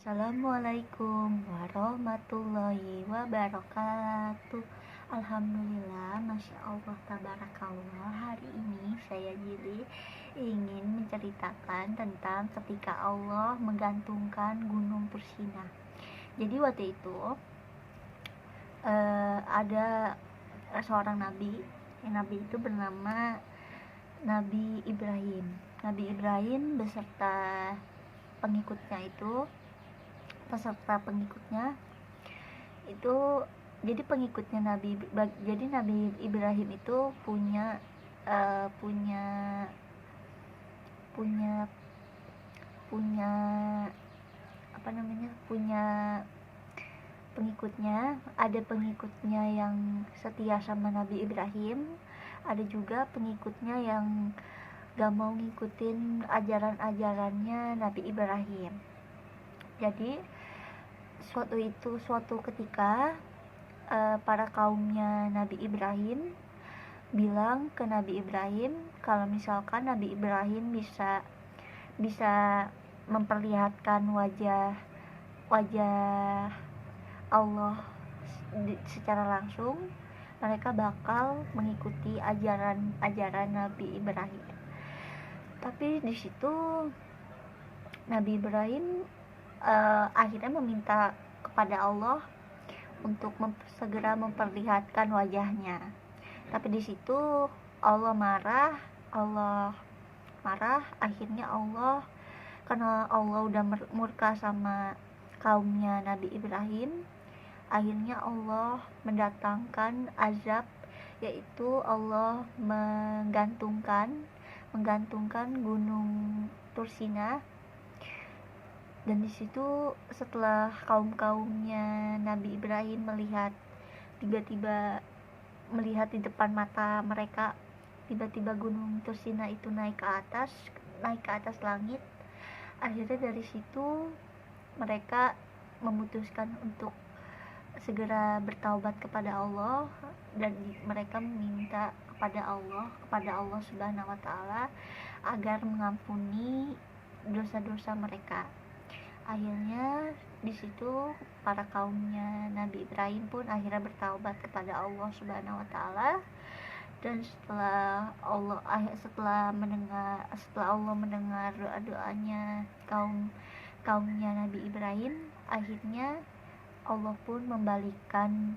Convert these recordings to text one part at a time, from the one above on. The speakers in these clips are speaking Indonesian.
Assalamualaikum warahmatullahi wabarakatuh. Alhamdulillah, Masya Allah, tabarakallah. Hari ini saya Jili ingin menceritakan tentang ketika Allah menggantungkan gunung Tursina. Jadi waktu itu ada seorang nabi. Nabi itu bernama Nabi Ibrahim. Nabi Ibrahim beserta pengikutnya itu jadi pengikutnya Nabi Ibrahim itu punya punya punya punya apa namanya punya pengikutnya. Ada pengikutnya yang setia sama Nabi Ibrahim, ada juga pengikutnya yang gak mau ngikutin ajaran-ajarannya Nabi Ibrahim. Jadi suatu ketika para kaumnya Nabi Ibrahim bilang ke Nabi Ibrahim kalau misalkan Nabi Ibrahim bisa memperlihatkan wajah Allah secara langsung, mereka bakal mengikuti ajaran Nabi Ibrahim. Tapi di situ Nabi Ibrahim akhirnya meminta kepada Allah untuk segera memperlihatkan wajahnya. Tapi di situ Allah marah. Akhirnya Allah, karena Allah udah murka sama kaumnya Nabi Ibrahim, akhirnya Allah mendatangkan azab, yaitu Allah menggantungkan gunung Tursina. Dan di situ setelah kaumnya Nabi Ibrahim tiba-tiba melihat di depan mata mereka, tiba-tiba gunung Tursina itu naik ke atas langit. Akhirnya dari situ mereka memutuskan untuk segera bertaubat kepada Allah, dan mereka meminta kepada Allah Subhanahu wa Ta'ala agar mengampuni dosa-dosa mereka. Akhirnya di situ para kaumnya Nabi Ibrahim pun akhirnya bertaubat kepada Allah Subhanahu wa Ta'ala. Dan setelah Allah mendengar doa-doanya kaumnya Nabi Ibrahim, akhirnya Allah pun membalikan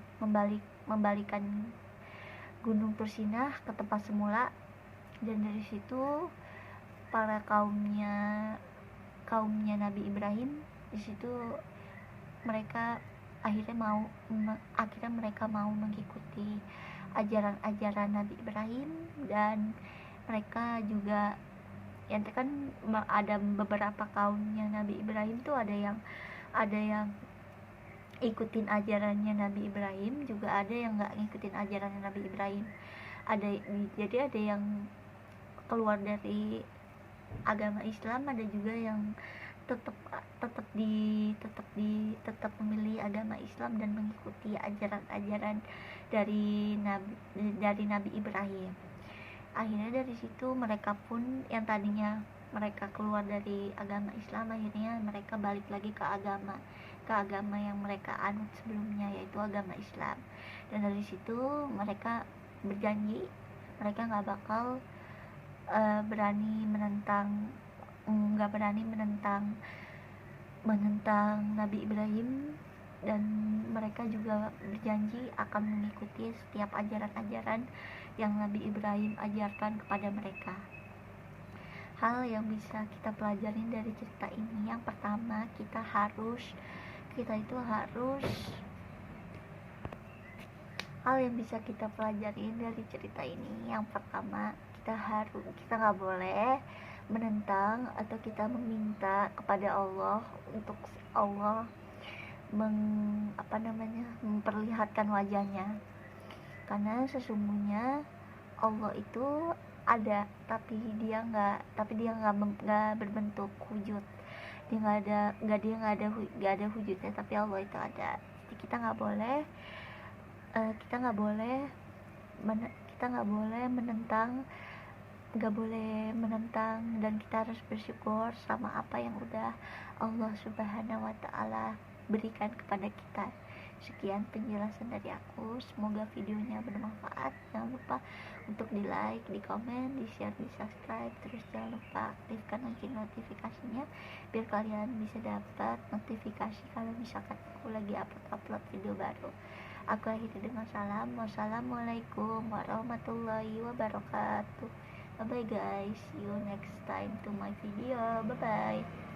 gunung Tursina ke tempat semula. Dan dari situ para kaumnya Nabi Ibrahim di situ mereka akhirnya mereka mau mengikuti ajaran Nabi Ibrahim. Dan mereka juga yang kan ada beberapa kaumnya Nabi Ibrahim tuh ada yang ikutin ajarannya Nabi Ibrahim, juga ada yang nggak ngikutin ajarannya Nabi Ibrahim. Jadi ada yang keluar dari agama Islam, ada juga yang tetap memilih agama Islam dan mengikuti ajaran dari Nabi Ibrahim. Akhirnya dari situ mereka pun yang tadinya mereka keluar dari agama Islam, akhirnya mereka balik lagi ke agama yang mereka anut sebelumnya, yaitu agama Islam. Dan dari situ mereka berjanji mereka nggak bakal berani menentang Nabi Ibrahim, dan mereka juga berjanji akan mengikuti setiap ajaran-ajaran yang Nabi Ibrahim ajarkan kepada mereka. Hal yang bisa kita pelajarin dari cerita ini, yang pertama kita itu harus hal yang bisa kita pelajarin dari cerita ini, yang pertama kita nggak boleh menentang atau kita meminta kepada Allah untuk Allah memperlihatkan wajahnya, karena sesungguhnya Allah itu ada, tapi dia nggak berbentuk wujud. Dia nggak ada wujudnya, tapi Allah itu ada. Jadi kita nggak boleh menentang gak boleh menentang, dan kita harus bersyukur sama apa yang udah Allah Subhanahu wa Ta'ala berikan kepada kita. Sekian penjelasan dari aku, semoga videonya bermanfaat. Jangan lupa untuk di like, di komen, di share, di subscribe. Terus jangan lupa aktifkan lonceng notifikasinya biar kalian bisa dapat notifikasi kalau misalkan aku lagi upload video baru. Aku akhiri dengan salam. Wassalamualaikum warahmatullahi wabarakatuh. Bye bye guys, see you next time to my video. Bye bye.